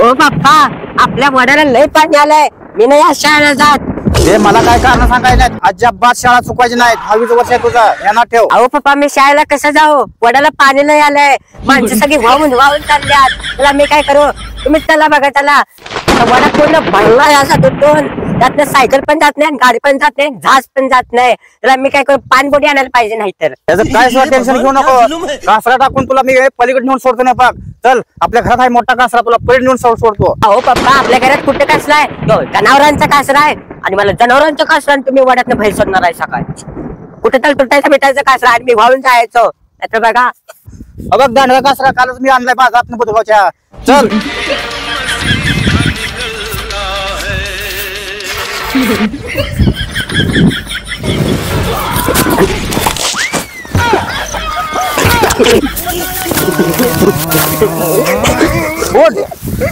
ओ बाप्पा, आपल्या वड्याला लय पाणी आलंय, मी नाही आज शाळेला जात. हे मला काय कारण सांगायला अजिबात शाळा चुकवायची नाही. 10वीच वर्ष आहे तुझं, ध्यानात ठेव. अहो पप्पा, मी शाळेला कसं जाऊ? वड्याला पाणी लय आलंय, माणसं सगळी वाहून वाहून चालल्यात. त्याला मी काय करू? तुम्हीच त्याला बघा. त्याला वडा पूर्ण भरलाय असा तुटून, त्यातनं सायकल पण जात नाही, गाडी पण जात नाही, झाज पण जात नाही. त्याला मी काय करू? पाणबोटी आणायला पाहिजे, नाही तर त्याचं काय टेन्शन घेऊ नको. कासरा टाकून तुला मी पलीकडे नेऊन सोडतो ना. बघ चल, आपल्या घरात आहे मोठा कासरा, तुला पलीकडे नेऊन सोडतो. अहो पप्पा, आपल्या घरात कुठे कासरा आहे? जनावरांचा कासरा आहे, आणि मला जनावरांचा कासरा तुम्ही वड्यातनं बाहेर सोडणार आहे सकाळी. कुठे तर तुटायचा मिठायचा कासरा आणि मी वाळून जायचो. नाहीतर बघा, बघ दांडगा कासरा कालच मी आणलाय बाजारात बुधगावच्या. चल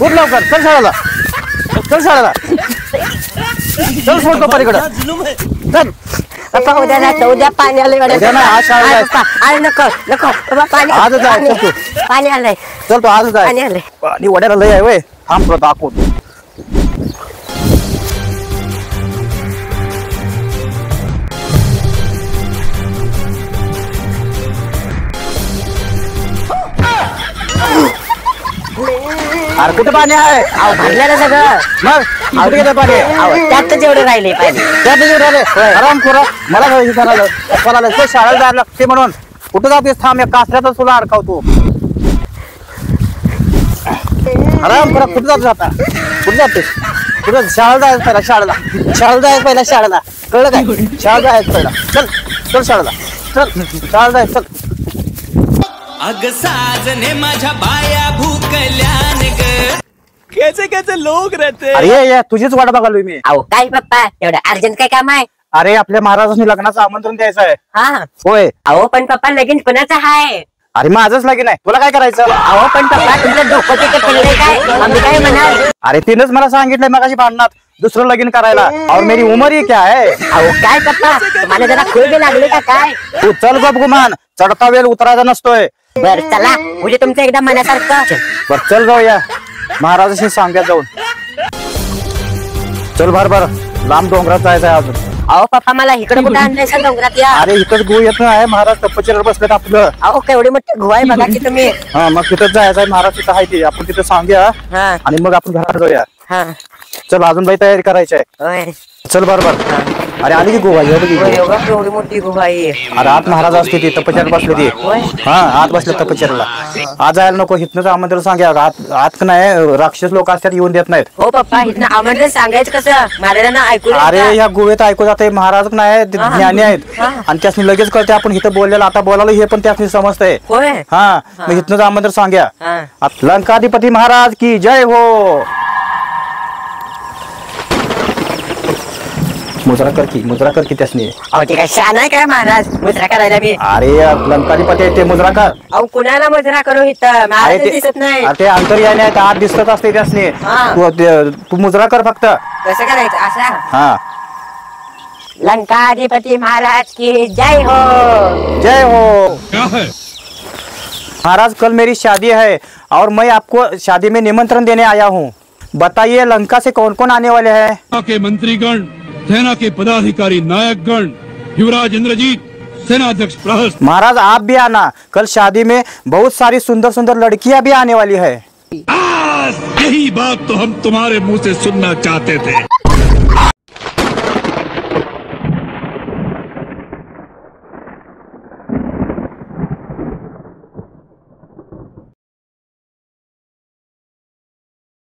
उठ लवकर, चल शाळेला, चल शाळेला, चल सोडतो पलीकडे. चल पप्पा, उद्या जायचं. उद्या पाणी आलंय उद्या नाही, आज शाळेला वड्यात. अरे नको नको पप्पा, पाणी आजच जायचं तू. पाणी आलंय, चल तू आज जाय. पाणी आलंय. पाणी वड्याला लय आहे वय. थांब तुला दाखवतो. अरे कुठे पाणी आहे? अहो भरलेलं सगळं. मग कुठे गेलं पाणी? त्यात जेवढे राहिले पाणी. त्यात राहिले. आराम करा. मला शाळेला जायला लागते म्हणून कुठं जातेस? थांब, या कासऱ्यातच तुला अडकावतो. आराम करा. कुठं जातो आता? कुठं जातेस? कुठं? शाळेला जायचं पहिला, शाळेला. शाळेला जायचं पहिला, शाळेला. कळलं काय? शाळेला जायचं पहिला. चल चल शाळेला, चल शाळेला जायचं. चल. अग साजने माझ्या बाया भूकल्याने ग. कैसे कैसे लोग रहते. अरे तुझीच वाट बघालोय मी. अहो काय पप्पा, एवढं अर्जंट काय काम आहे? अरे आपल्या महाराजांनी लग्नाचं आमंत्रण द्यायचं आहे. हा होय. अहो पण पप्पा, लगीन कुणाचं आहे? अरे माझंच लगीन आहे, तुला काय करायचं? अहो पण पप्पा, तुमचं डोकं तिथे पडलंय काय? आम्ही काय म्हणाल? अरे तिनंच मला सांगितलंय मगाशी भांडणात दुसरं लगीन करायला. और मेरी उमर ही क्या है? अहो काय पप्पा, तुम्हाला जरा खोल लागले का काय? तू चल गप गुमान, चढता वेळ उतरायचा नसतोय. बर चला, म्हणजे तुमचं एकदा मनासारखं. बर चल जाऊया महाराजाशी सांगण्यात जाऊन. चल भर लांब डोंगरात जायचं आहे अजून. अहो पप्पा, मला इकडे कुठे आणलंय डोंगरात? या. अरे इथंच गो येत आहे, महाराज तपश्चर्यावर बसलेत आपलं. अहो केवढी मोठी गुहा आहे बघा की तुम्ही. हा मग तिथंच जायचं आहे. महाराज तिथं आहे ते, आपण तिथं सांगूया हा आणि मग आपण घरात जाऊया. हा चल अजून बाई तयारी करायची आहे. होय. चल बरोबर. अरे आली की गोवा, एवढी मोठी गुहा आहे. अरे आत महाराज असते ती, तपश्चर्यावर बसले ती. हा आत बसले तपश्चर्याला. आज जायला नको, इथनच आमंत्रण सांगा. आत नाही, राक्षस लोक असतात, येऊन देत नाहीत. हो पप्पा, इथं आमंत्रण सांगायचं कसं? महाराजांना ऐकू. अरे ह्या गुहेत ऐकू जाते. महाराज नाही, ज्ञानी आहेत आणि त्यासनी लगेच कळते आपण इथं बोललेलं. आता बोलायला हे पण त्यासनी समजतंय. होय. हा मग इथनच आमंत्रण सांगा. हा. लंकाधिपती महाराज की जय हो. मुजरा कर की त्यासनी. अहो ते काय शान आहे काय महाराज मुजरा करायला? मी अरे लंकाधिपती आहे ते, मुजरा कर. अहो कुणाला मुजरा करू इथं? महाराज दिसत नाही. ते अंतर्यामी आहेत, आत दिसत असते त्यासनी. तू मुजरा कर फक्त. कसं करायचं? असं. हाँ लंकाधिपति महाराज की जय हो. जय हो. महाराज कल मेरी शादी है और मैं आपको शादी में निमंत्रण देने आया हूँ. बताइए लंका से कौन कौन आने वाले हैं? के मंत्रीगण, सेना के पदाधिकारी, नायकगण, युवराज इंद्रजीत, सेनाध्यक्ष प्रहस्त. महाराज आप भी आना, कल शादी में बहुत सारी सुंदर सुंदर लड़कियां भी आने वाली है. यही बात तो हम तुम्हारे मुंह से सुनना चाहते थे.